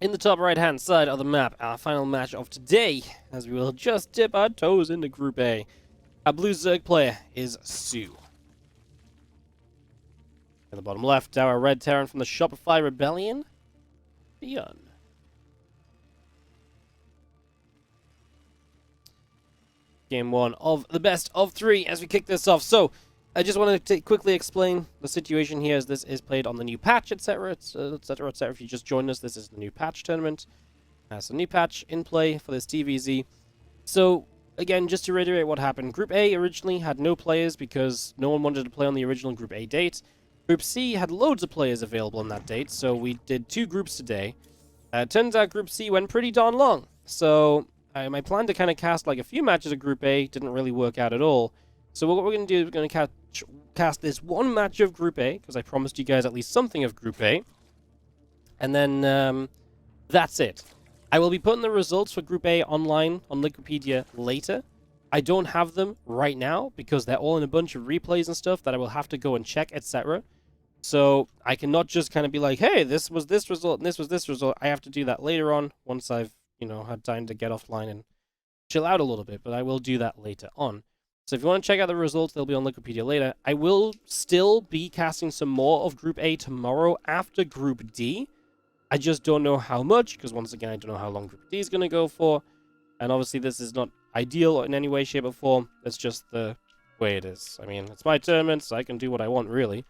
In the top right-hand side of the map, our final match of today, as we will just dip our toes into Group A. Our blue Zerg player is soO. In the bottom left, our red Terran from the Shopify Rebellion, ByuN. Game one of the best of three as we kick this off. So, I just wanted to quickly explain the situation here as this is played on the new patch, etc., etc., etc. If you just joined us, this is the new patch tournament. So, new patch in play for this TvZ. So, again, just to reiterate what happened, Group A originally had no players because no one wanted to play on the original Group A date. Group C had loads of players available on that date, so we did two groups today. Turns out Group C went pretty darn long. So, my plan to kind of cast like a few matches of Group A didn't really work out at all. So what we're going to do is we're going to cast this one match of Group A, because I promised you guys at least something of Group A. And then, that's it. I will be putting the results for Group A online on Wikipedia later. I don't have them right now, because they're all in a bunch of replays and stuff that I will have to go and check, etc. So, I cannot just kind of be like, hey, this was this result, and this was this result. I have to do that later on, once I've, had time to get offline and chill out a little bit, but I will do that later on. So if you want to check out the results, they'll be on Wikipedia later. I will still be casting some more of Group A tomorrow after Group D. I just don't know how much, because once again, I don't know how long Group D is going to go for. And obviously, this is not ideal in any way, shape, or form. It's just the way it is. I mean, it's my tournament, so I can do what I want, really.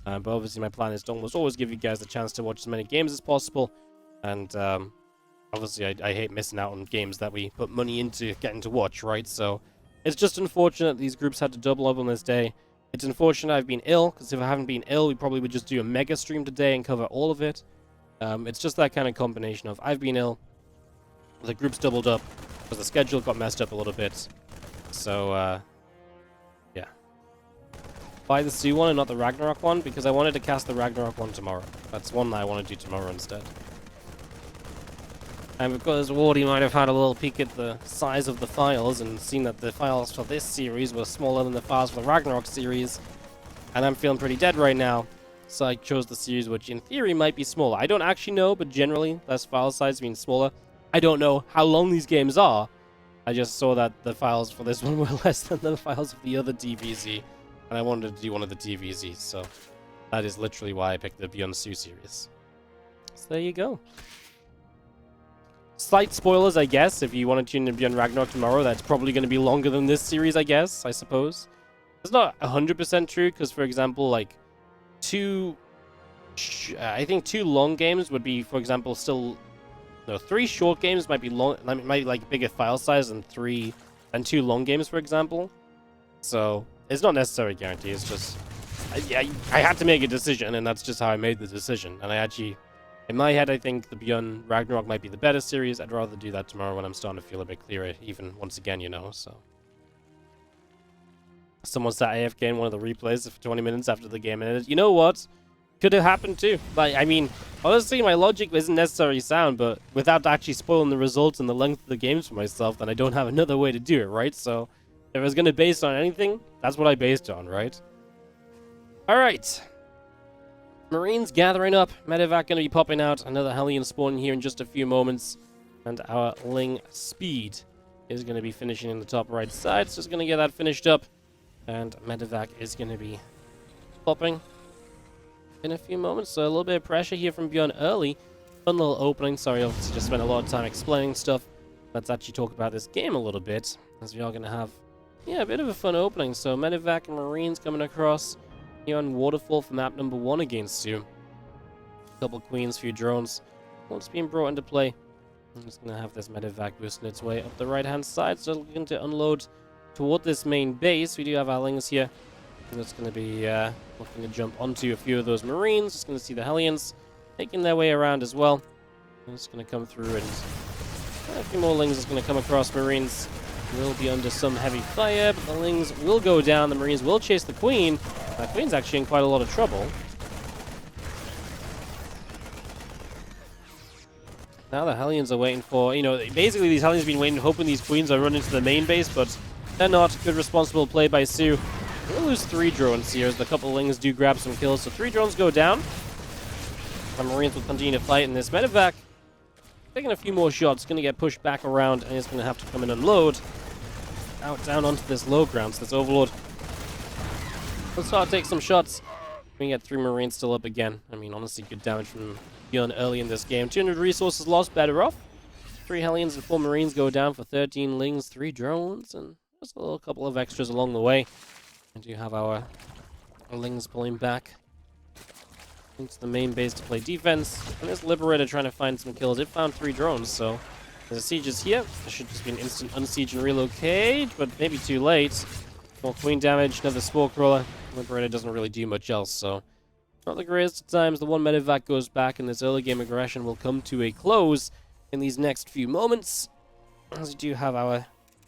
But obviously, my plan is to almost always give you guys the chance to watch as many games as possible. And obviously, I hate missing out on games that we put money into getting to watch, right? So it's just unfortunate these groups had to double up on this day. It's unfortunate I've been ill, because if I haven't been ill, we probably would just do a mega stream today and cover all of it. It's just that kind of combination of I've been ill, the groups doubled up, because the schedule got messed up a little bit. So, yeah. Buy the soO one and not the Ragnarok one, because I wanted to cast the Ragnarok one tomorrow. That's one that I want to do tomorrow instead. And because Wardy might have had a little peek at the size of the files and seen that the files for this series were smaller than the files for the Ragnarok series, and I'm feeling pretty dead right now, so I chose the series which in theory might be smaller. I don't actually know, but generally, less file size means smaller. I don't know how long these games are. I just saw that the files for this one were less than the files of the other TvZ, and I wanted to do one of the TvZs, so that is literally why I picked the ByuN soO series. So there you go. Slight spoilers, I guess, if you want to tune in ByuN Ragnarok tomorrow. That's probably going to be longer than this series, I guess, I suppose. It's not 100% true, because, for example, like, I think two long games would be, for example, still... No, 3 short games might be long, might be, like, bigger file size than 2 long games, for example. So, it's not necessarily guaranteed, it's just... I had to make a decision, and that's just how I made the decision. And I actually... In my head, I think the ByuN Ragnarok might be the better series. I'd rather do that tomorrow when I'm starting to feel a bit clearer, even once again, so. Someone sat AFK in one of the replays for 20 minutes after the game, and you know what? Could have happened too. Like, I mean, honestly, my logic isn't necessarily sound, but without actually spoiling the results and the length of the games for myself, then I don't have another way to do it, right? So, if I was going to base it on anything, that's what I based it on, right? Alright. Marines gathering up. Medevac going to be popping out. Another Hellion spawning here in just a few moments. And our Ling Speed is going to be finishing in the top right side. So just going to get that finished up. And Medevac is going to be popping in a few moments. So a little bit of pressure here from ByuN early. Fun little opening. Sorry, obviously just spent a lot of time explaining stuff. Let's actually talk about this game a little bit. As we are going to have, a bit of a fun opening. So Medevac and Marines coming across here on Waterfall for map number 1 against soO. Couple queens, few drones. What's being brought into play? I'm just going to have this Medevac boosting its way up the right-hand side. So looking to unload toward this main base. We do have our Lings here. That's going to be looking to jump onto a few of those Marines. Just going to see the Hellions making their way around as well. I'm just going to come through and a few more Lings is going to come across. Marines will be under some heavy fire, but the Lings will go down. The Marines will chase the Queen. The Queen's actually in quite a lot of trouble. Now the Hellions are waiting for, basically these Hellions have been waiting, hoping these Queens are running to the main base, but they're not. Good responsible play by soO. We'll lose 3 drones here as the couple of Lings do grab some kills. So 3 drones go down. The Marines will continue to fight in this. Medevac taking a few more shots. Going to get pushed back around, and he's going to have to come in and load out down onto this low ground. So this Overlord will start to take some shots. We get 3 Marines still up again. I mean, honestly, good damage from ByuN early in this game. 200 resources lost, better off. 3 Hellions and 4 Marines go down for 13 Lings, 3 drones, and just a little couple of extras along the way. We do have our Lings pulling back into the main base to play defense. And this Liberator trying to find some kills. It found 3 drones, so the siege is here. There should just be an instant unsiege and relocate, but maybe too late. More Queen damage, another Spore Crawler. Liberator doesn't really do much else, so not the greatest of times. The 1 medevac goes back, and this early game aggression will come to a close in these next few moments, as we do have our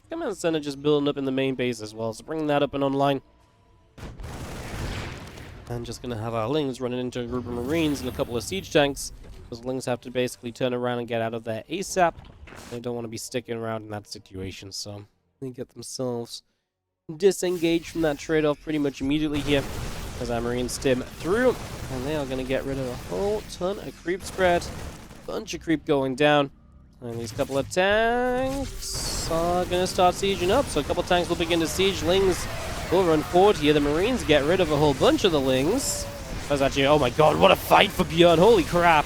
command center just building up in the main base as well. So bringing that up and online. And just going to have our Lings running into a group of Marines and a couple of siege tanks. Those Lings have to basically turn around and get out of there ASAP. They don't want to be sticking around in that situation, so they get themselves disengaged from that trade-off pretty much immediately here. As our Marines stim through, and they are going to get rid of a whole ton of creep spread. Bunch of creep going down. And these couple of tanks are going to start sieging up. So a couple of tanks will begin to siege. Lings will run forward here. The Marines get rid of a whole bunch of the Lings. That's actually, oh my god, what a fight for ByuN. Holy crap.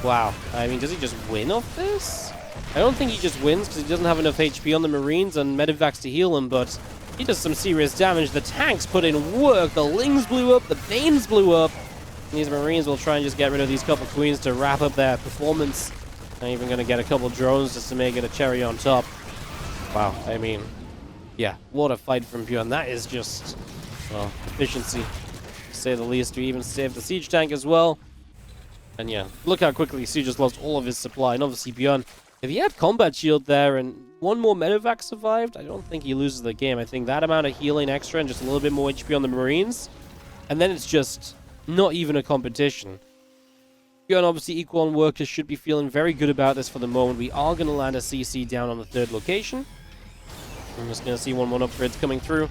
Wow. I mean, does he just win off this? I don't think he just wins because he doesn't have enough HP on the Marines and medevacs to heal him, but he does some serious damage. The tanks put in work. The Lings blew up. The Banes blew up. And these Marines will try and just get rid of these couple Queens to wrap up their performance. I'm even going to get a couple drones just to make it a cherry on top. Wow. I mean, yeah, what a fight from ByuN. That is just, well, efficiency, to say the least. We even saved the siege tank as well. And yeah, look how quickly Siege just lost all of his supply. And obviously ByuN, if he had combat shield there and 1 more medevac survived, I don't think he loses the game. I think that amount of healing extra and just a little bit more HP on the Marines, and then it's just not even a competition. ByuN obviously equal on workers should be feeling very good about this for the moment. We are going to land a CC down on the 3rd location. I'm just going to see 1-1 upgrades coming through.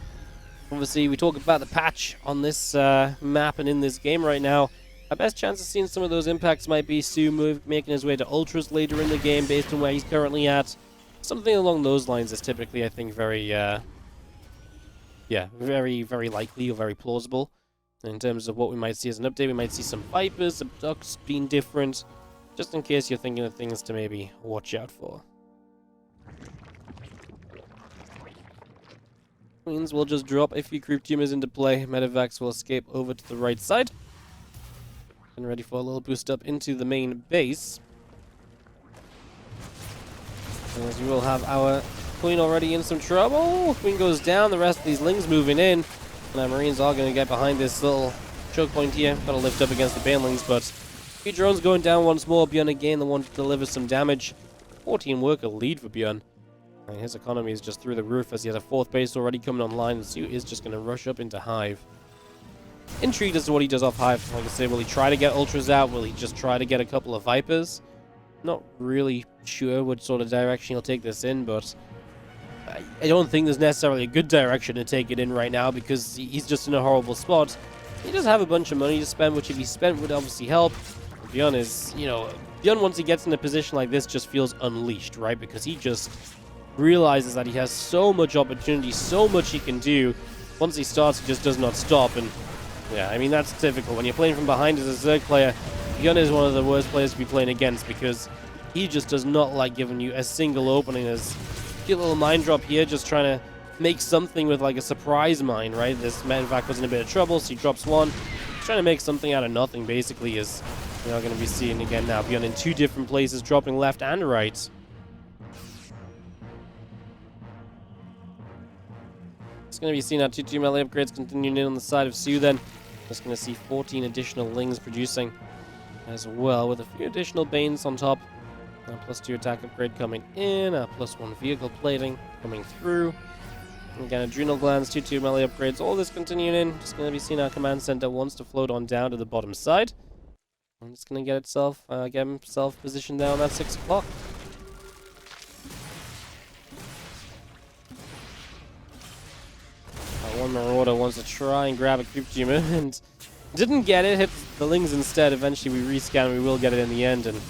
Obviously, we talk about the patch on this map and in this game right now. Our best chance of seeing some of those impacts might be soO making his way to Ultras later in the game based on where he's currently at. Something along those lines is typically, I think, very, very likely or very plausible. In terms of what we might see as an update, we might see some Vipers, some Ducks being different, just in case you're thinking of things to maybe watch out for. Queens will just drop a few creep tumors into play. Medevacs will escape over to the right side. And ready for a little boost up into the main base. As we will have our Queen already in some trouble. Queen goes down, the rest of these Lings moving in. And our Marines are going to get behind this little choke point here. Got to lift up against the Banelings, but a few drones going down once more. ByuN again, the one to deliver some damage. 14 worker lead for ByuN. And his economy is just through the roof as he has a 4th base already coming online. And soO is just going to rush up into Hive. Intrigued as to what he does off Hive. Like I said, will he try to get Ultras out? Will he just try to get a couple of Vipers? Not really sure what sort of direction he'll take this in, but I don't think there's necessarily a good direction to take it in right now because he's just in a horrible spot. He does have a bunch of money to spend, which if he spent would obviously help. ByuN is, ByuN once he gets in a position like this just feels unleashed, right? Because he just realizes that he has so much opportunity, so much he can do. Once he starts, he just does not stop. And yeah, I mean, that's typical. When you're playing from behind as a Zerg player, ByuN is one of the worst players to be playing against because he just does not like giving you a single opening. There's a little mine drop here, just trying to make something with like a surprise mine, right? This medevac was in a bit of trouble, so he drops 1. He's trying to make something out of nothing, basically, as we are going to be seeing again now. ByuN in 2 different places, dropping left and right. It's going to be seeing our 2-2 melee upgrades continuing in on the side of soO then. Just going to see 14 additional Lings producing as well, with a few additional Banes on top. A +2 attack upgrade coming in, a +1 vehicle plating coming through. And again, adrenal glands, 2-2 melee upgrades, all this continuing in. Just going to be seeing our command center wants to float on down to the bottom side. I'm just going to get himself positioned down at 6 o'clock. One Marauder wants to try and grab a creep tumor and didn't get it, hit the Lings instead. Eventually we rescan, we will get it in the end, and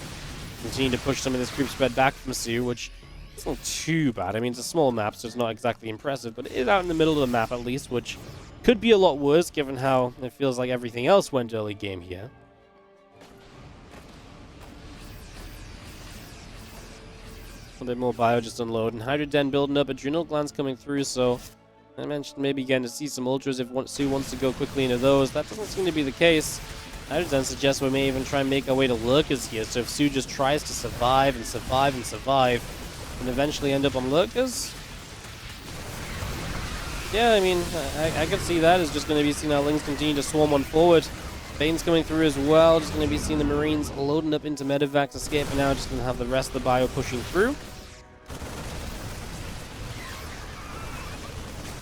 continue to push some of this group spread back from soO, which is not too bad. I mean, it's a small map, so it's not exactly impressive, but it is out in the middle of the map at least, which could be a lot worse given how it feels like everything else went early game here. A bit more bio just unloading. Hydra Den building up, Adrenal Glands coming through, so I mentioned maybe getting to see some ultras if soO wants to go quickly into those. That doesn't seem to be the case. Hydra Den suggests we may even try and make our way to Lurkers here, so if soO just tries to survive and survive and survive, and eventually end up on Lurkers, yeah, I mean, I could see that. It's just going to be seeing our Lings continue to swarm on forward. Bane's coming through as well. Just going to be seeing the Marines loading up into Medivacs, escaping now. Just going to have the rest of the bio pushing through.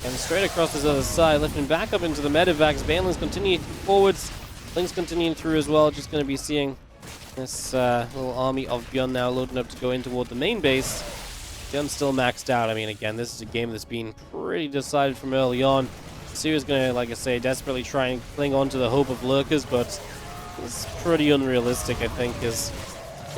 And straight across this other side, lifting back up into the Medivacs. Banelings continuing forwards. Lings continuing through as well. Just going to be seeing this little army of ByuN now loading up to go in toward the main base. ByuN's still maxed out. I mean, again, this is a game that's been pretty decided from early on. soO is going to, like I say, desperately try and cling on to the hope of Lurkers, but it's pretty unrealistic, I think, because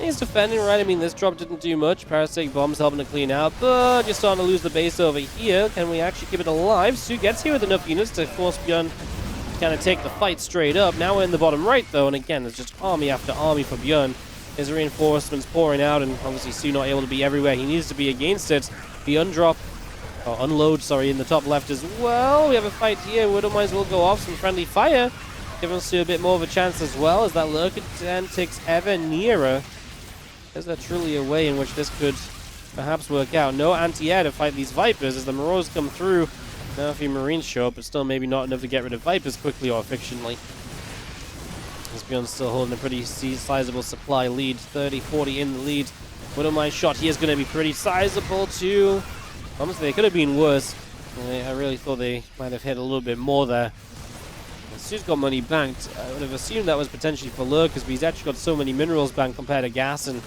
he's defending, right? I mean, this drop didn't do much. Parasitic Bomb's helping to clean out, but you're starting to lose the base over here. Can we actually keep it alive? soO gets here with enough units to force ByuN to kind of take the fight straight up. Now we're in the bottom right, though, and again, there's just army after army for ByuN. His reinforcements pouring out, and obviously soO not able to be everywhere he needs to be against it. ByuN drop, or unload, sorry, in the top left as well. We have a fight here. Widowmines will go off, some friendly fire, giving soO a bit more of a chance as well, as that Lurker Den ticks ever nearer. Is there truly a way in which this could perhaps work out? No anti-air to fight these Vipers as the Marauders come through. Now a few Marines show up, but still maybe not enough to get rid of Vipers quickly or efficiently. As ByuN's still holding a pretty sizable supply lead, 30-40 in the lead. Widowmine shot here is going to be pretty sizable too. Honestly, they could have been worse. I really thought they might have hit a little bit more there. soO's got money banked. I would have assumed that was potentially for Lurkers, but he's actually got so many minerals banked compared to gas, and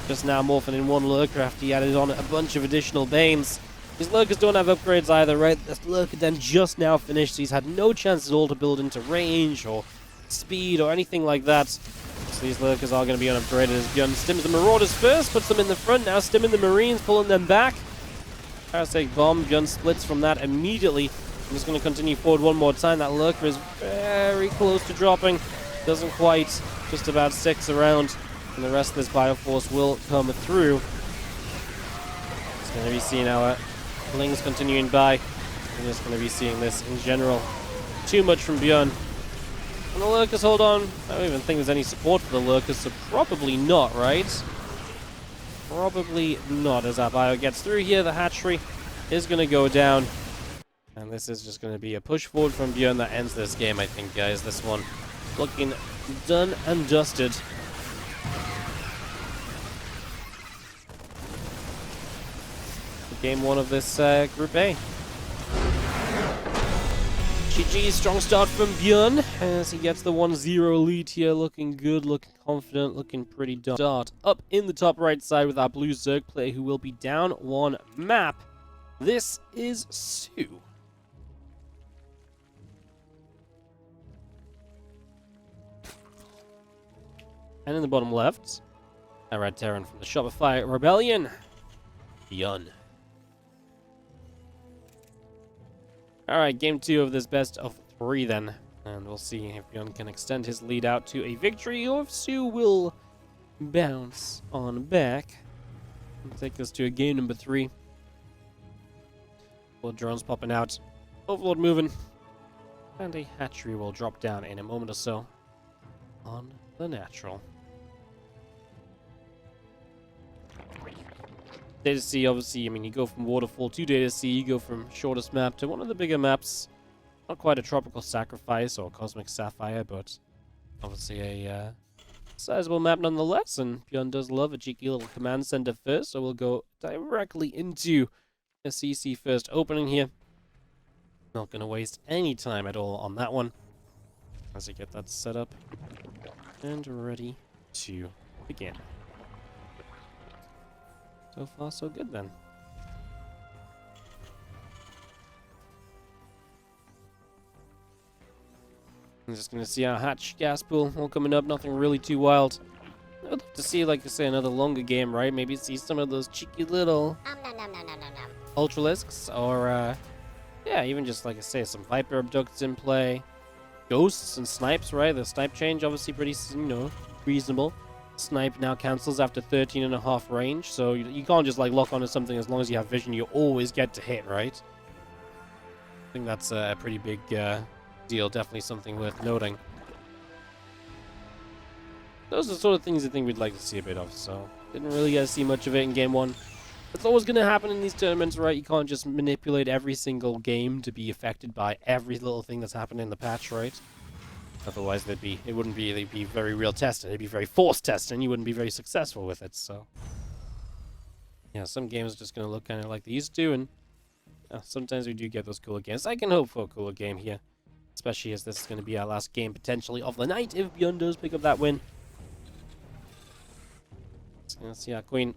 just now morphing in one Lurker after he added on a bunch of additional Banes. These Lurkers don't have upgrades either, right? This Lurker Den just now finished, so he's had no chance at all to build into range or speed or anything like that. So these Lurkers are going to be unupgraded as ByuN stims the Marauders first, puts them in the front, now stimming the Marines, pulling them back. Parasitic Bomb, ByuN splits from that immediately. I'm just going to continue forward one more time. That Lurker is very close to dropping. Doesn't quite, just about sticks around. And the rest of this Bioforce will come through. It's going to be seeing our Lings continuing by. We're just going to be seeing this in general. Too much from ByuN. And the Lurkers hold on. I don't even think there's any support for the Lurkers, so probably not, right? Probably not. As our bio gets through here, the hatchery is going to go down. And this is just going to be a push forward from ByuN that ends this game, I think, guys. This one looking done and dusted. Game one of this Group A. GG, strong start from ByuN as he gets the 1-0 lead here. Looking good, looking confident, looking pretty dark. Start up in the top right side with our blue Zerg player who will be down one map. This is soO. And in the bottom left, a Red Terran from the Shopify Rebellion, ByuN. Alright, game two of this best of three then. And we'll see if ByuN can extend his lead out to a victory or if soO will bounce on back and take us to a game number 3. Well, drones popping out, Overlord moving, and a hatchery will drop down in a moment or so on the natural. Data C, obviously, I mean, you go from Waterfall to Data C, you go from shortest map to one of the bigger maps. Not quite a Tropical Sacrifice or Cosmic Sapphire, but obviously a sizable map nonetheless. And ByuN does love a cheeky little command center first, so we'll go directly into a CC first opening here. Not going to waste any time at all on that one as I get that set up and ready to begin. So far, so good then. I'm just going to see our hatch gas pool all coming up. Nothing really too wild. I would love to see, like I say, another longer game, right? Maybe see some of those cheeky little Ultralisks, or yeah, even just, like I say, some Viper Abducts in play. Ghosts and Snipes, right? The Snipe change, obviously pretty, reasonable. Snipe now cancels after 13.5 range, so you can't just, like, lock onto something as long as you have vision. You always get to hit, right? I think that's a pretty big deal. Definitely something worth noting. Those are the sort of things I think we'd like to see a bit of, so didn't really get to see much of it in Game 1. It's always going to happen in these tournaments, right? You can't just manipulate every single game to be affected by every little thing that's happening in the patch, right? Otherwise, they'd be very real testing. It'd be very forced testing. You wouldn't be very successful with it, so... yeah, some games are just going to look kind of like they used to, and sometimes we do get those cooler games. I can hope for a cooler game here, especially as this is going to be our last game, potentially, of the night, if ByuN does pick up that win. Let's see our Queen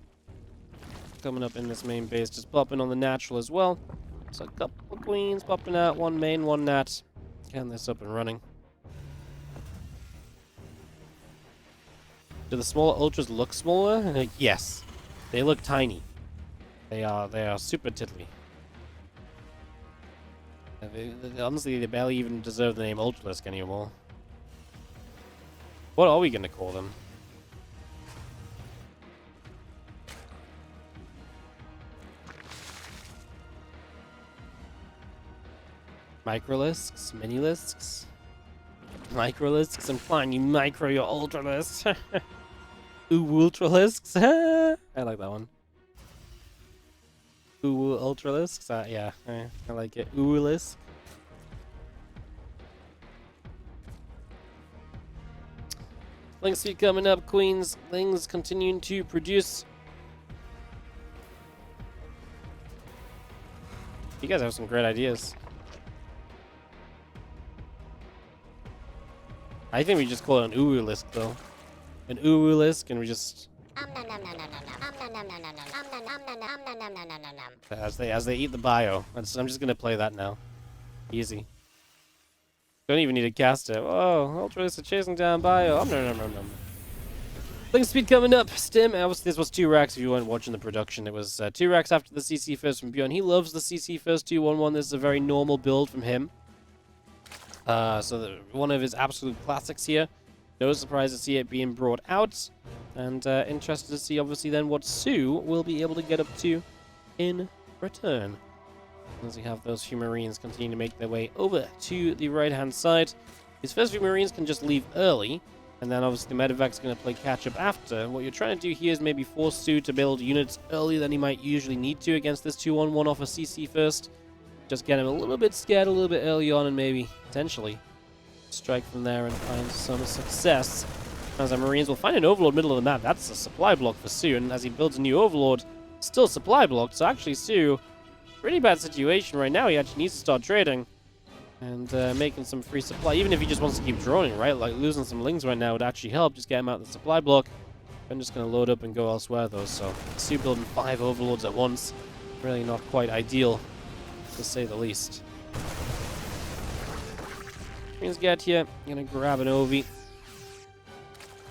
coming up in this main base, just popping on the natural as well. So a couple of Queens popping out, one main, one nat. Getting this up and running. Do the smaller ultras look smaller? Yes. They look tiny. They are super tiddly. Honestly, they barely even deserve the name Ultralisk anymore. What are we going to call them? Microlisks? Minilisks? Microlisks? I'm fine, you micro your Ultralisks. Ooh, Ultralisks? I like that one. Ooh, Ultralisks? Yeah, I like it. Ooh-lisk. Link speed coming up, Queens. Lings continuing to produce. You guys have some great ideas. I think we just call it an Uwu-lisk, though. An Uwu-lisk, and we just... As they eat the bio. I'm just gonna play that now. Easy. Don't even need to cast it. Oh, Ultralisk are chasing down bio. Link speed coming up. Stim. Obviously, this was 2 racks if you weren't watching the production. It was 2 racks after the CC first from ByuN. He loves the CC first 2-1-1. This is a very normal build from him. One of his absolute classics here. No surprise to see it being brought out. And interested to see, obviously, then what soO will be able to get up to in return. As we have those few Marines continue to make their way over to the right-hand side. His first few Marines can just leave early. And then, obviously, the Medevac's going to play catch-up after. What you're trying to do here is maybe force soO to build units earlier than he might usually need to against this 2-1-1 off a CC first. Just get him a little bit scared a little bit early on and maybe, potentially, strike from there and find some success. As our Marines will find an Overlord middle of the map. That's a supply block for soO, and as he builds a new Overlord, still supply blocked. So actually soO, pretty bad situation right now. He actually needs to start trading and making some free supply. Even if he just wants to keep droning, right? Like losing some Lings right now would actually help. Just get him out of the supply block. I'm just going to load up and go elsewhere though. So soO building 5 Overlords at once. Really not quite ideal, to say the least. Marines get here. Gonna grab an Ovi.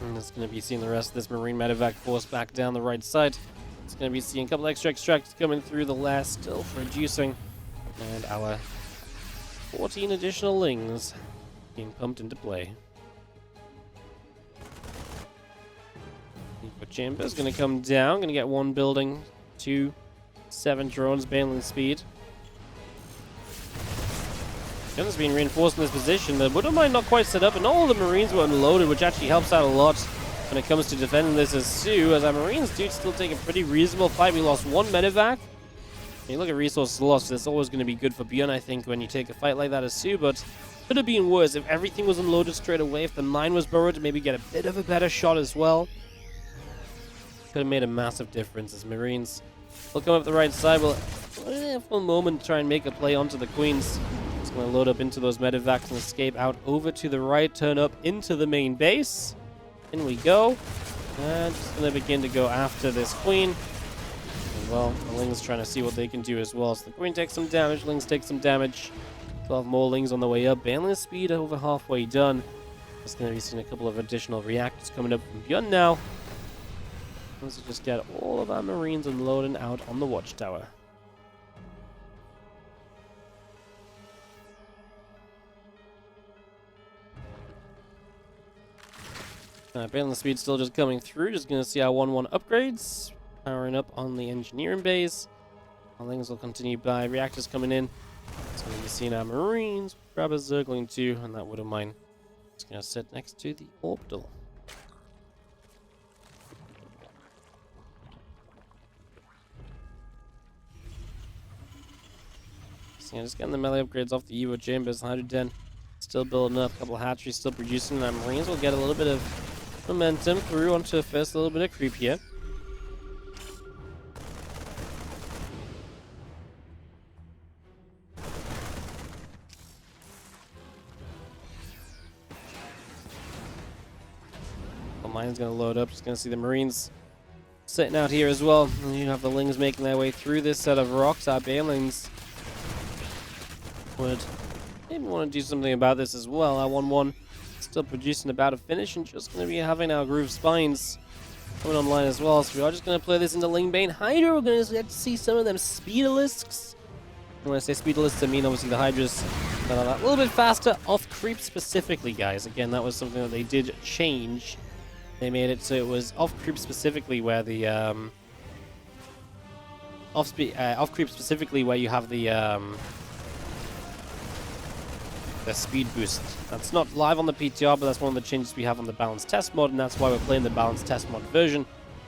And it's gonna be seeing the rest of this Marine Medevac force back down the right side. It's gonna be seeing a couple extra extracts coming through the last, still producing. And our 14 additional Lings being pumped into play. The chamber's gonna come down. Gonna get 1 building, 2, 7 drones, bailing speed. Gun's being reinforced in this position. The Widow Mine not quite set up, and all the Marines were unloaded, which actually helps out a lot when it comes to defending this as soO, as our Marines do still take a pretty reasonable fight. We lost 1 Medevac. You look at resources lost, that's always going to be good for ByuN, I think, when you take a fight like that as soO, but could have been worse if everything was unloaded straight away, if the mine was burrowed to maybe get a bit of a better shot as well. Could have made a massive difference as Marines will come up the right side. We'll for a moment try and make a play onto the Queens. Just going to load up into those Medevacs and escape out over to the right, turn up into the main base. In we go. And just going to begin to go after this Queen. And well, the Lings trying to see what they can do as well. So the Queen takes some damage, Lings take some damage. 12 more Lings on the way up. Balance speed over halfway done. Just going to be seeing a couple of additional reactors coming up from ByuN now. Let's just get all of our Marines unloading out on the watchtower. Balance speed still just coming through. Just going to see our 1-1 upgrades. Powering up on the engineering base. Our things will continue by. Reactors coming in. It's going to be seeing our Marines. Grab a Zergling too, and that Widow Mine. It's going to sit next to the orbital. So yeah, just getting the melee upgrades off the Evo Chambers. Hydrogen still building up. A couple of hatcheries still producing. Our Marines will get a little bit of momentum through onto the first little bit of creep here. The mine's going to load up. Just going to see the Marines sitting out here as well. And you have the Lings making their way through this set of rocks. Our Banelings would maybe want to do something about this as well. Our 1-1 still producing about a finish, and just going to be having our Groove Spines coming online as well. So we are just going to play this into Lingbane Hydra. We're going to get to see some of them Speedalisks. When I say Speedalisks, I mean obviously the Hydras that are a little bit faster off creep specifically, guys. Again, that was something that they did change. They made it so it was off creep specifically where the off creep specifically where you have the speed boost. That's not live on the PTR, but that's one of the changes we have on the balanced test mod, and that's why we're playing the balanced test mod version.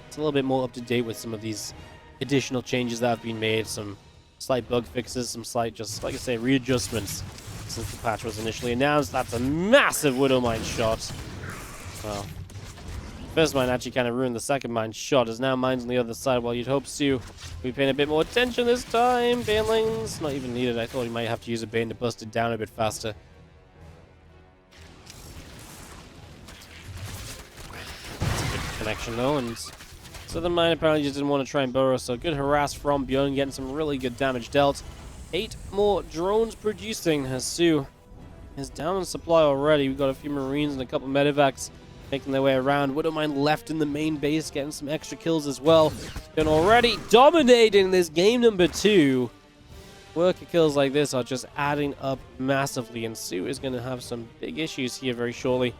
It's a little bit more up to date with some of these additional changes that have been made, some slight bug fixes, some slight, just like I say, readjustments since the patch was initially announced. That's a massive Widow Mine shot. Well, first mine actually kind of ruined the second mine shot, as now mine's on the other side. While you'd hope to be paying a bit more attention this time. Banelings, not even needed. I thought he might have to use a Bane to bust it down a bit faster. That's a good connection though, and so the mine apparently just didn't want to try and burrow, so good harass from ByuN, getting some really good damage dealt. 8 more drones producing, as soO is down on supply already. We've got a few Marines and a couple medevacs making their way around. Widow Mine left in the main base, getting some extra kills as well. And already dominating this game number 2. Worker kills like this are just adding up massively, and soO is going to have some big issues here very shortly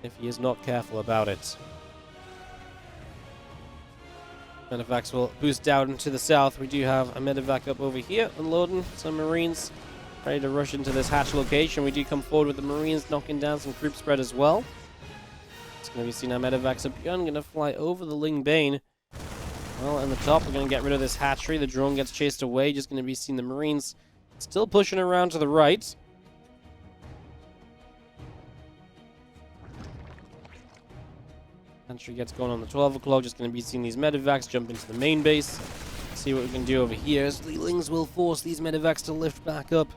if he is not careful about it. Medevacs will boost down into the south. We do have a medevac up over here, unloading some Marines, ready to rush into this hatch location. We do come forward with the Marines, knocking down some creep spread as well. It's going to be seen our medevacs up here. I'm going to fly over the Lingbane. Well, in the top, we're going to get rid of this hatchery. The drone gets chased away. Just going to be seeing the Marines still pushing around to the right. Hatchery gets going on the 12 o'clock. Just going to be seeing these medevacs jump into the main base. See what we can do over here. So the Lings will force these medevacs to lift back up.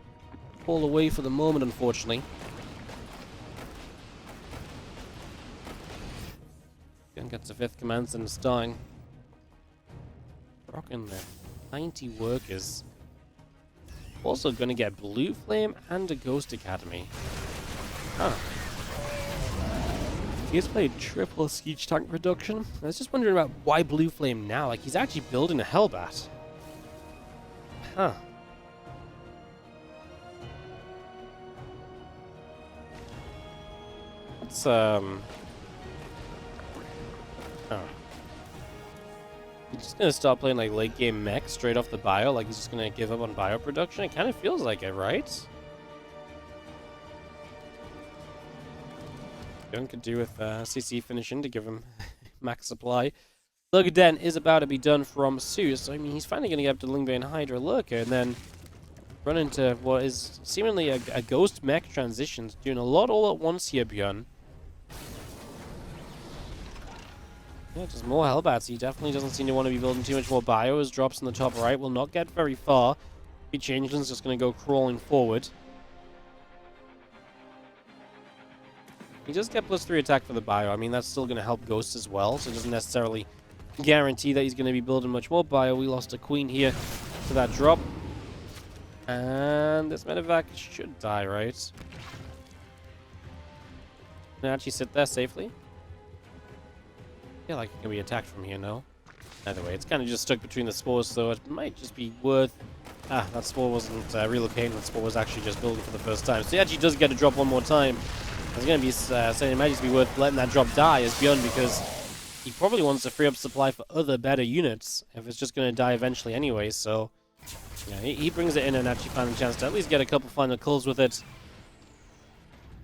Fall away for the moment, unfortunately. ByuN gets a 5th command center starting. Rocking there. 90 workers. Also going to get Blue Flame and a Ghost Academy. Huh. He's played triple siege tank production. I was just wondering about why Blue Flame now. Like, he's actually building a Hellbat. Huh. It's, Oh. He's just gonna start playing like late game mech straight off the bio, like he's just gonna give up on bio production. It kind of feels like it, right? ByuN could do with CC finishing to give him max supply. Lurker Den is about to be done from soO, so I mean he's finally gonna get up to Lingbane Hydra Lurker and then run into what is seemingly a ghost mech transition, doing a lot all at once here, ByuN. Yeah, just more Hellbats. He definitely doesn't seem to want to be building too much more bio. His drops in the top right will not get very far. The Changeling's just going to go crawling forward. He does get +3 attack for the bio. I mean, that's still going to help Ghost as well, so it doesn't necessarily guarantee that he's going to be building much more bio. We lost a Queen here to that drop. And this medevac should die, right? Can I actually sit there safely? I feel like it can be attacked from here, no? Either way, it's kind of just stuck between the spores, so it might just be worth... Ah, that spore wasn't relocating, that spore was actually just building for the first time. So he actually does get a drop one more time. I was going to be saying it might just be worth letting that drop die as ByuN, because he probably wants to free up supply for other better units if it's just going to die eventually anyway, so... Yeah, he brings it in and actually finds a chance to at least get a couple final kills with it.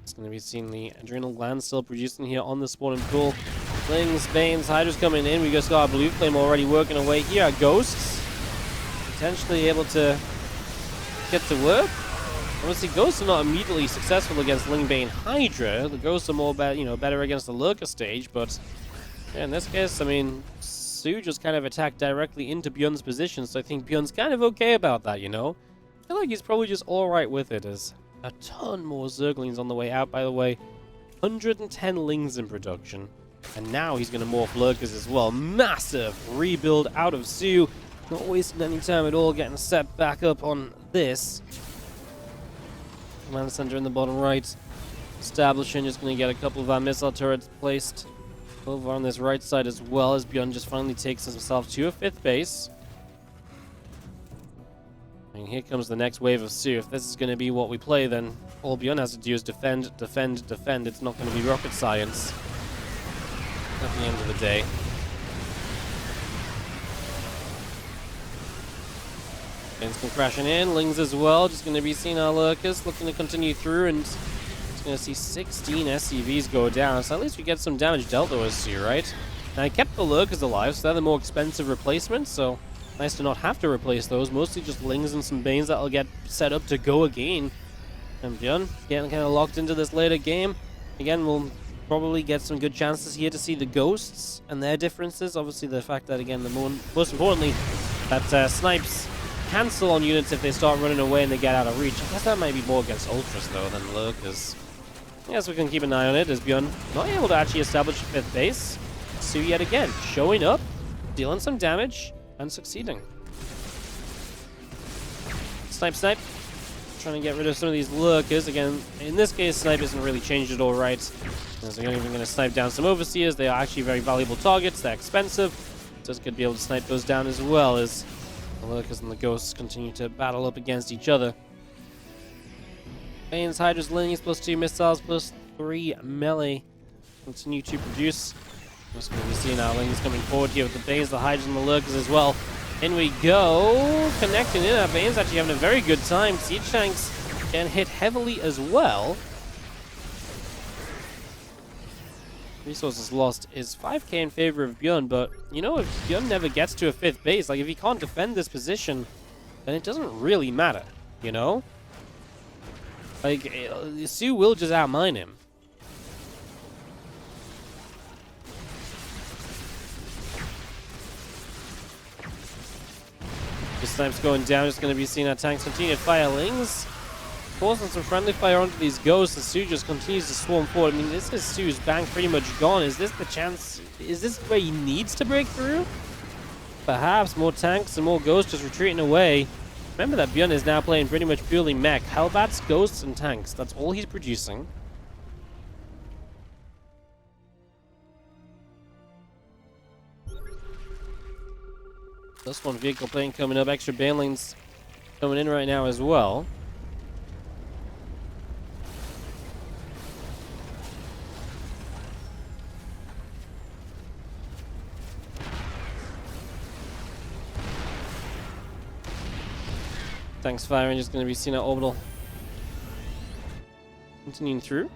It's going to be seeing the adrenal gland still producing here on the spawning pool. Flings, Banes, Hydra's coming in. We just got our blue flame already working away here. Our Ghosts potentially able to get to work. Obviously, Ghosts are not immediately successful against Lingbane Hydra. The Ghosts are more better against the Lurker stage, but yeah, in this case, I mean, soO just kind of attacked directly into ByuN's position, so I think ByuN's kind of okay about that, you know? I feel like he's probably just alright with it, as a ton more Zerglings on the way out, by the way. 110 Lings in production. And now he's going to morph Lurkers as well. Massive rebuild out of soO. Not wasting any time at all, getting set back up on this. Command center in the bottom right. Establishing, just going to get a couple of our missile turrets placed over on this right side as well, as ByuN just finally takes himself to a 5th base. And here comes the next wave of soO. If this is going to be what we play, then all ByuN has to do is defend, defend, defend. It's not going to be rocket science at the end of the day. Banes come crashing in, Lings as well, just going to be seeing our Lurkers looking to continue through, and it's going to see 16 SCVs go down, so at least we get some damage dealt to us here, right? Now I kept the Lurkers alive, so they're the more expensive replacements, so nice to not have to replace those, mostly just Lings and some Banes that'll get set up to go again. And ByuN getting kind of locked into this later game. Again, we'll probably get some good chances here to see the Ghosts and their differences. Obviously, the fact that, again, most importantly, that snipes cancel on units if they start running away and they get out of reach. I guess that might be more against Ultras, though, than Lurkers. Yes, we can keep an eye on it, as ByuN not able to actually establish a 5th base. soO yet again, showing up, dealing some damage, and succeeding. Snipe, snipe. Trying to get rid of some of these Lurkers. Again, in this case, snipe isn't really changed at all, right? So you're even going to snipe down some Overseers. They are actually very valuable targets. They're expensive. So it's good to be able to snipe those down as well, as the Lurkers and the Ghosts continue to battle up against each other. Banes, Hydras, Lings, +2 missiles, +3 melee continue to produce. Just going to be seeing our Lings coming forward here with the Banes, the Hydras, and the Lurkers as well. In we go. Connecting in. Our Banes actually having a very good time. Siege tanks getting hit heavily as well. Resources lost is 5k in favor of ByuN, but you know, if ByuN never gets to a 5th base, like if he can't defend this position, then it doesn't really matter, you know? Like, soO will just outmine him. This snipes going down, just going to be seeing our tanks continue to fire Lings. Forcing some friendly fire onto these Ghosts, and soO just continues to swarm forward. I mean, this is soO's bank pretty much gone. Is this the chance? Is this where he needs to break through? Perhaps more tanks and more Ghosts just retreating away. Remember that ByuN is now playing pretty much purely mech. Hellbats, Ghosts, and tanks. That's all he's producing. Plus one vehicle plane coming up. Extra banelings coming in right now as well. Tanks firing, just going to be seen at orbital. Continuing through.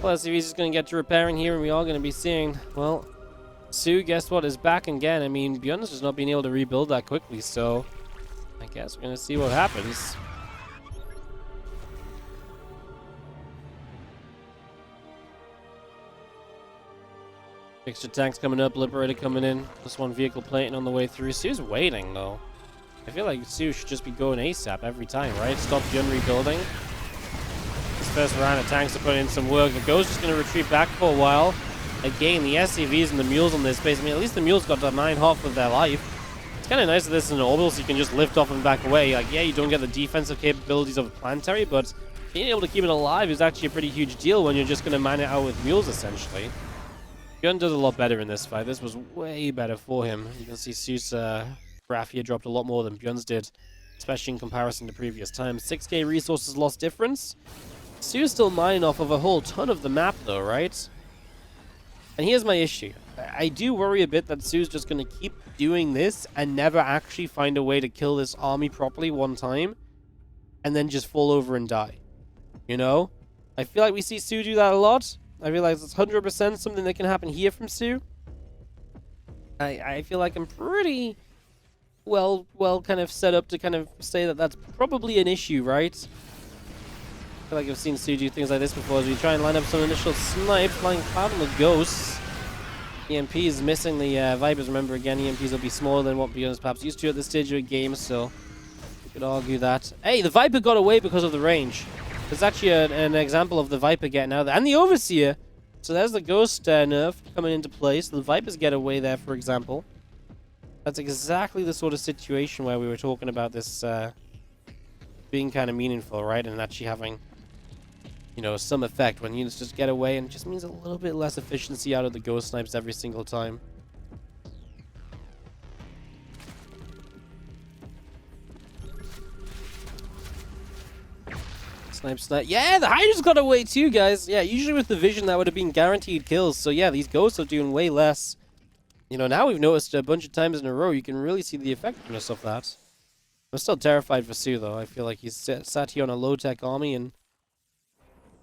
Well, SCV is just going to get to repairing here, and we are going to be seeing, well, soO, guess what, is back again. I mean, ByuN has just not been able to rebuild that quickly, so I guess we're going to see what happens. Extra tanks coming up, Liberator coming in. Plus one vehicle plating on the way through. soO's waiting, though. I feel like soO should just be going ASAP every time, right? Stop ByuN rebuilding. This first round of tanks are putting in some work. The Ghost is going to retreat back for a while. Again, the SCVs and the Mules on this base. I mean, at least the Mules got to 9 hot with their life. It's kind of nice that this is an orbital, so you can just lift off and back away. Like, yeah, you don't get the defensive capabilities of a planetary, but being able to keep it alive is actually a pretty huge deal when you're just going to man it out with mules, essentially. ByuN does a lot better in this fight. This was way better for him. You can see soO's graph here dropped a lot more than ByuN's did, especially in comparison to previous times. 6k resources lost difference. soO's still mining off of a whole ton of the map, though, right? And here's my issue. I do worry a bit that soO's just going to keep doing this and never actually find a way to kill this army properly one time, and then just fall over and die. You know? I feel like we see soO do that a lot. I realize it's 100% something that can happen here from soO. I feel like I'm pretty well kind of set up to kind of say that that's probably an issue, right? I feel like I've seen soO do things like this before as we try and line up some initial snipes, flying cloud on the ghosts. EMP is missing the Vipers. Remember, again, EMPs will be smaller than what ByuN is perhaps used to at this stage of a game, so you could argue that. Hey, the Viper got away because of the range. There's actually an example of the Viper getting out there. And the Overseer. So there's the Ghost nerf coming into play. So the Vipers get away there, for example. That's exactly the sort of situation where we were talking about this being kind of meaningful, right? And actually having, you know, some effect when units just get away, and it just means a little bit less efficiency out of the Ghost snipes every single time. Snipe. Yeah, the Hydra's got away too, guys. Yeah, usually with the Vision that would have been guaranteed kills. So yeah, these Ghosts are doing way less. You know, now we've noticed a bunch of times in a row, you can really see the effectiveness of that. I'm still terrified for soO, though. I feel like he's sat here on a low-tech army, and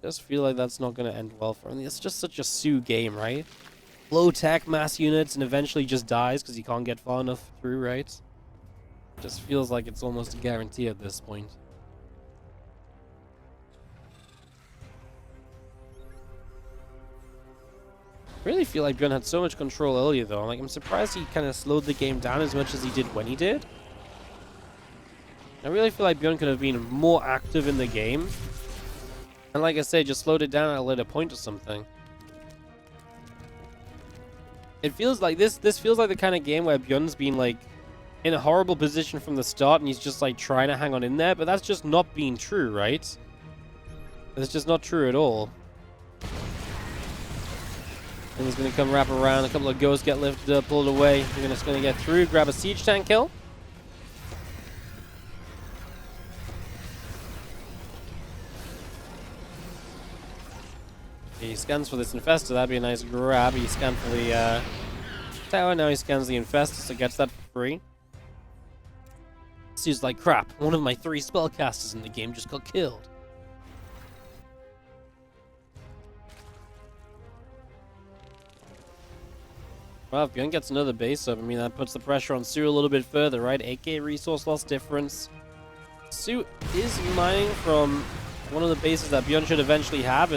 I just feel like that's not going to end well for him. It's just such a soO game, right? Low-tech mass units, and eventually just dies because he can't get far enough through, right? It just feels like it's almost a guarantee at this point. I really feel like ByuN had so much control earlier, though. Like, I'm surprised he kind of slowed the game down as much as he did when he did. I really feel like ByuN could have been more active in the game. And like I said, just slowed it down at a later point or something. It feels like this feels like the kind of game where ByuN's been, like, in a horrible position from the start, and he's just, like, trying to hang on in there. But that's just not being true, right? It's just not true at all. And he's going to come wrap around. A couple of Ghosts get lifted up, pulled away. You're just going to get through, grab a Siege Tank kill. He scans for this Infestor. That'd be a nice grab. He scanned for the tower. Now he scans the Infestor, so gets that for free. Seems like crap. One of my 3 spellcasters in the game just got killed. Well, if ByuN gets another base up, I mean, that puts the pressure on soO a little bit further, right? 8k resource loss difference. soO is mining from one of the bases that ByuN should eventually have.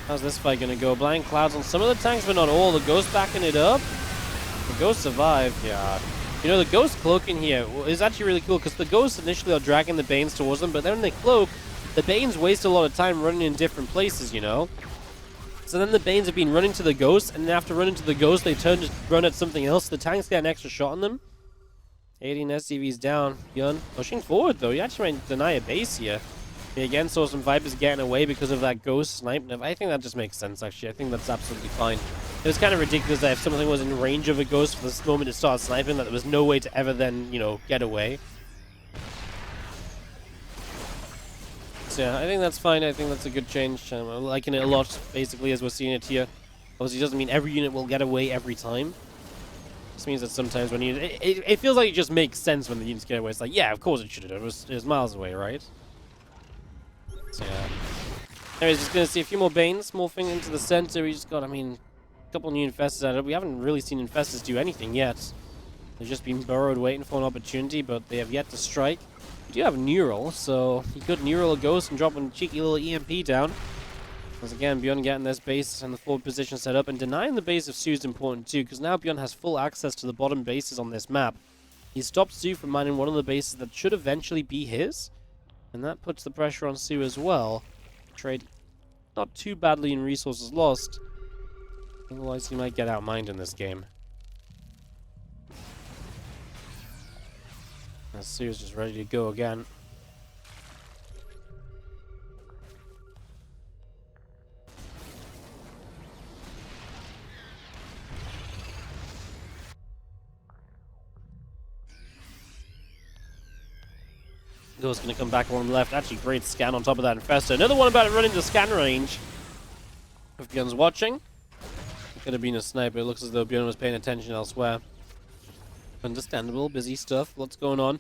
How's this fight going to go? Blind Clouds on some of the tanks, but not all. The Ghost backing it up. The Ghost survived. Yeah. You know, the Ghost cloaking here is actually really cool, because the Ghosts initially are dragging the Banes towards them, but then when they cloak, the Banes waste a lot of time running in different places, you know? So then the Banes have been running to the Ghost, and then after running to the Ghost, they turn to run at something else. The tanks get an extra shot on them. 18 SCVs down. ByuN pushing forward, though. He actually might deny a base here. He again saw some Vipers getting away because of that Ghost snipe. I think that just makes sense, actually. I think that's absolutely fine. It was kind of ridiculous that if something was in range of a Ghost for this moment to start sniping, that there was no way to ever then, you know, get away. So yeah, I think that's fine. I think that's a good change. I'm liking it a lot, basically, as we're seeing it here. Obviously, it doesn't mean every unit will get away every time. This means that sometimes when it feels like it just makes sense when the units get away. It's like, yeah, of course it should have. It was miles away, right? So yeah. Anyways, just gonna see a few more Banes morphing into the center. We just got, I mean, a couple new Infestors out of it. We haven't really seen Infestors do anything yet. They've just been burrowed waiting for an opportunity, but they have yet to strike. We do have Neural, so he could Neural a Ghost and drop a cheeky little EMP down. Once again, ByuN getting this base and the forward position set up, and denying the base of soO is important too, because now ByuN has full access to the bottom bases on this map. He stopped soO from mining one of the bases that should eventually be his, and that puts the pressure on soO as well. Trade not too badly in resources lost, otherwise he might get outmined in this game. soO's just ready to go again. Go's going to come back on the left. Actually, great scan on top of that Infestor. Another one about to run into scan range. If ByuN's watching, it could have been a sniper. It looks as though ByuN was paying attention elsewhere. Understandable, busy stuff. Lots going on.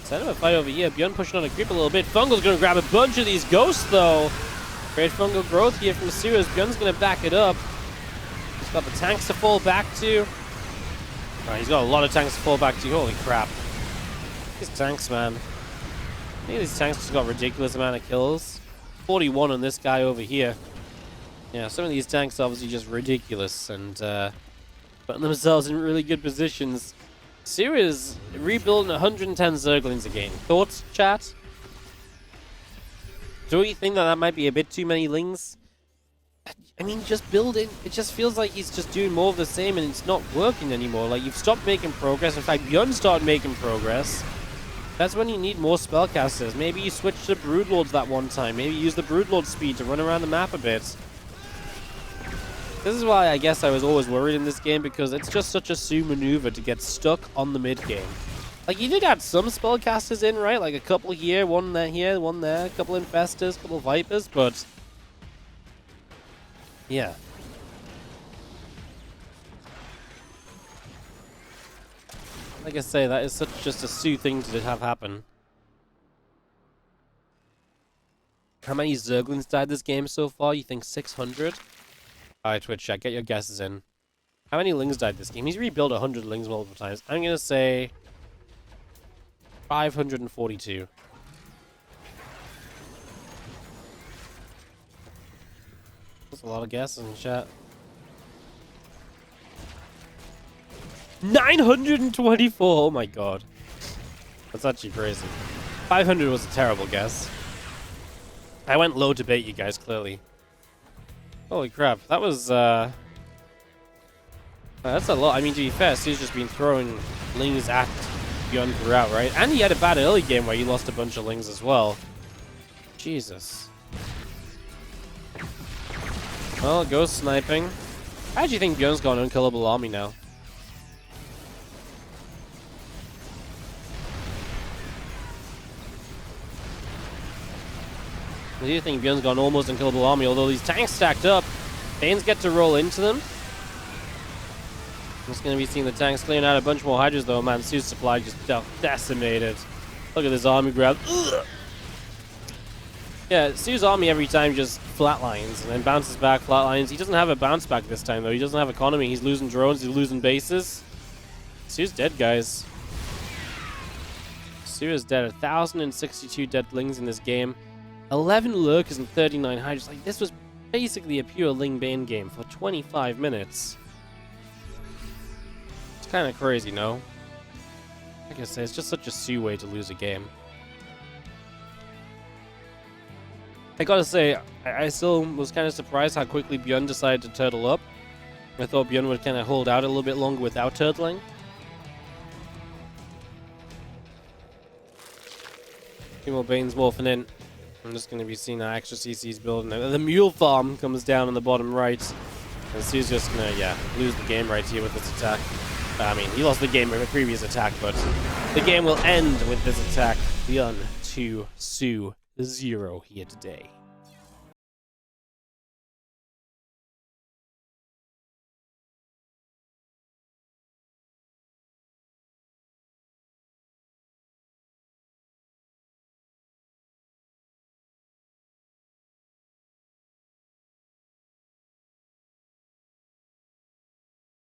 Instead of a fight over here, ByuN pushing on a creep a little bit. Fungal's going to grab a bunch of these ghosts, though. Great fungal growth here from soO as ByuN's going to back it up. He's got the tanks to fall back to. He's got a lot of tanks to fall back to. Holy crap. These tanks, man. I think these tanks just got a ridiculous amount of kills. 41 on this guy over here. Yeah, some of these tanks are obviously just ridiculous and putting themselves in really good positions. soO is rebuilding 110 Zerglings again. Thoughts, chat? Do we think that that might be a bit too many lings? I mean, just building. It just feels like he's just doing more of the same and it's not working anymore. Like, you've stopped making progress. In fact, ByuN started making progress. That's when you need more spellcasters. Maybe you switch to Broodlords that one time. Maybe use the Broodlord speed to run around the map a bit. This is why I guess I was always worried in this game, because it's just such a soO maneuver to get stuck on the mid game. Like, you did add some spellcasters in, right? Like a couple here, one there, a couple Infestors, a couple Vipers, but yeah. Like I say, that is such just a soO thing to have happen. How many Zerglings died this game so far? You think 600? Alright, Twitch chat, get your guesses in. How many lings died this game? He's rebuilt 100 lings multiple times. I'm gonna say 542. That's a lot of guesses in chat. 924! Oh my god. That's actually crazy. 500 was a terrible guess. I went low to bait you guys, clearly. Holy crap, that was, that's a lot. I mean, to be fair, soO's just been throwing lings at ByuN throughout, right? And he had a bad early game where he lost a bunch of lings as well. Jesus. Well, ghost sniping. I actually think ByuN's got an unkillable army now. I do think ByuN's got an almost unkillable army, although these tanks stacked up. Banes get to roll into them. I'm just going to be seeing the tanks clearing out a bunch more Hydras, though. Man, soO's supply just decimated. Look at this army grab. Ugh. Yeah, soO's army every time just flatlines and then bounces back, flatlines. He doesn't have a bounce back this time, though. He doesn't have economy. He's losing drones. He's losing bases. soO's dead, guys. soO is dead. 1,062 dead lings in this game. 11 lurkers and 39 Hydras. Like, this was basically a pure Ling Bane game for 25 minutes. It's kind of crazy, no? Like I say, it's just such a soO way to lose a game. I gotta say, I still was kind of surprised how quickly ByuN decided to turtle up. I thought ByuN would kind of hold out a little bit longer without turtling. Two more Banes morphing in. I'm just going to be seeing our extra CCs building. The mule farm comes down on the bottom right. And soO's just going to, lose the game right here with this attack. I mean, he lost the game with a previous attack, but the game will end with this attack. ByuN 2, soO 0 here today.